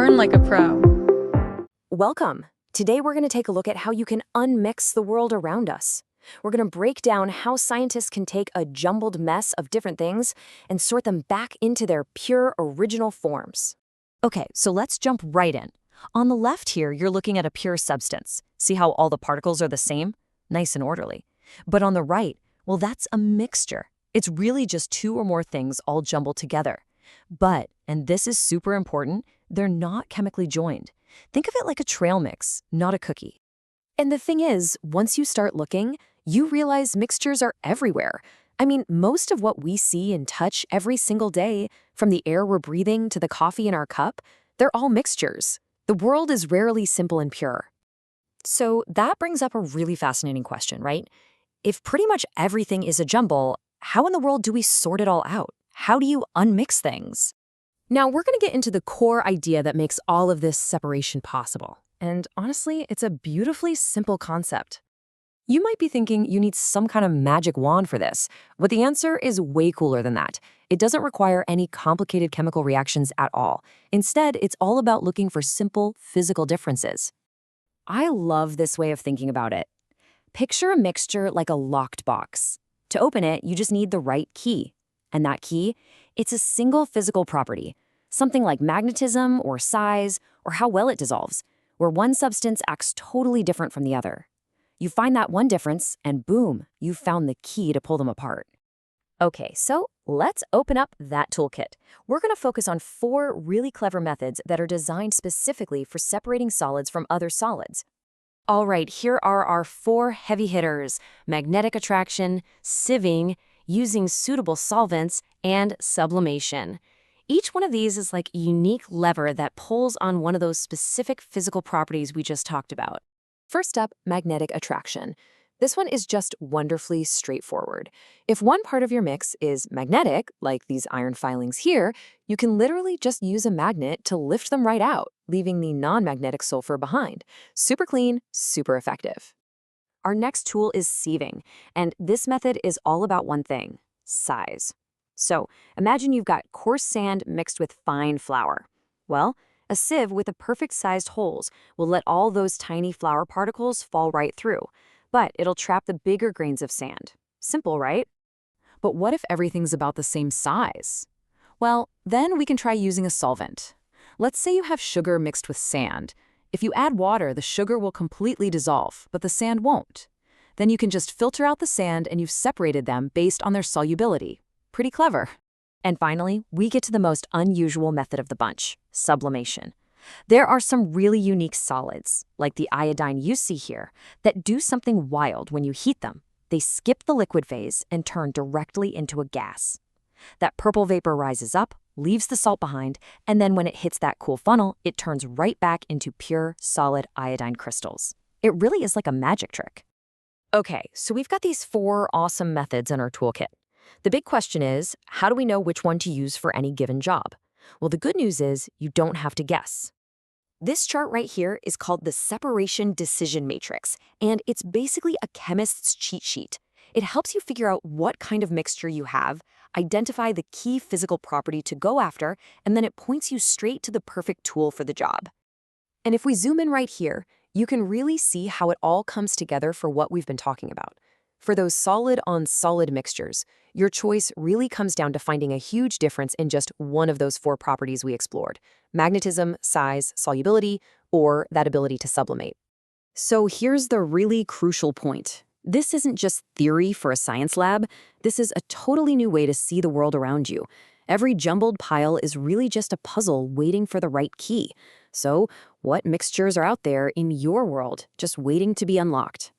Learn like a pro. Welcome. Today we're going to take a look at how you can unmix the world around us. We're going to break down how scientists can take a jumbled mess of different things and sort them back into their pure original forms. Okay, so let's jump right in. On the left here, you're looking at a pure substance. See how all the particles are the same? Nice and orderly. But on the right, well, that's a mixture. It's really just two or more things all jumbled together. But, and this is super important, they're not chemically joined. Think of it like a trail mix, not a cookie. And the thing is, once you start looking, you realize mixtures are everywhere. I mean, most of what we see and touch every single day, from the air we're breathing to the coffee in our cup, they're all mixtures. The world is rarely simple and pure. So that brings up a really fascinating question, right? If pretty much everything is a jumble, how in the world do we sort it all out? How do you unmix things? Now, we're going to get into the core idea that makes all of this separation possible. And honestly, it's a beautifully simple concept. You might be thinking you need some kind of magic wand for this, but the answer is way cooler than that. It doesn't require any complicated chemical reactions at all. Instead, it's all about looking for simple physical differences. I love this way of thinking about it. Picture a mixture like a locked box. To open it, you just need the right key. And that key, it's a single physical property, something like magnetism or size or how well it dissolves, where one substance acts totally different from the other. You find that one difference, and boom, you've found the key to pull them apart. Okay, so let's open up that toolkit. We're going to focus on 4 really clever methods that are designed specifically for separating solids from other solids. All right, here are our 4 heavy hitters: magnetic attraction, sieving, using suitable solvents, and sublimation. Each one of these is like a unique lever that pulls on one of those specific physical properties we just talked about. First up, magnetic attraction. This one is just wonderfully straightforward. If one part of your mix is magnetic, like these iron filings here, you can literally just use a magnet to lift them right out, leaving the non-magnetic sulfur behind. Super clean, super effective. Our next tool is sieving, and this method is all about one thing: size. So imagine you've got coarse sand mixed with fine flour. Well, a sieve with the perfect sized holes will let all those tiny flour particles fall right through, but it'll trap the bigger grains of sand. Simple, right? But what if everything's about the same size? Well, then we can try using a solvent. Let's say you have sugar mixed with sand. If you add water, the sugar will completely dissolve, but the sand won't. Then you can just filter out the sand and you've separated them based on their solubility. Pretty clever. And finally, we get to the most unusual method of the bunch: sublimation. There are some really unique solids, like the iodine you see here, that do something wild when you heat them. They skip the liquid phase and turn directly into a gas. That purple vapor rises up, leaves the salt behind, and then when it hits that cool funnel, it turns right back into pure, solid iodine crystals. It really is like a magic trick. Okay, so we've got these 4 awesome methods in our toolkit. The big question is, how do we know which one to use for any given job? Well, the good news is you don't have to guess. This chart right here is called the separation decision matrix, and it's basically a chemist's cheat sheet. It helps you figure out what kind of mixture you have, identify the key physical property to go after, and then it points you straight to the perfect tool for the job. And if we zoom in right here, you can really see how it all comes together for what we've been talking about. For those solid-on-solid mixtures, your choice really comes down to finding a huge difference in just one of those 4 properties we explored: magnetism, size, solubility, or that ability to sublimate. So here's the really crucial point. This isn't just theory for a science lab. This is a totally new way to see the world around you. Every jumbled pile is really just a puzzle waiting for the right key. So what mixtures are out there in your world just waiting to be unlocked?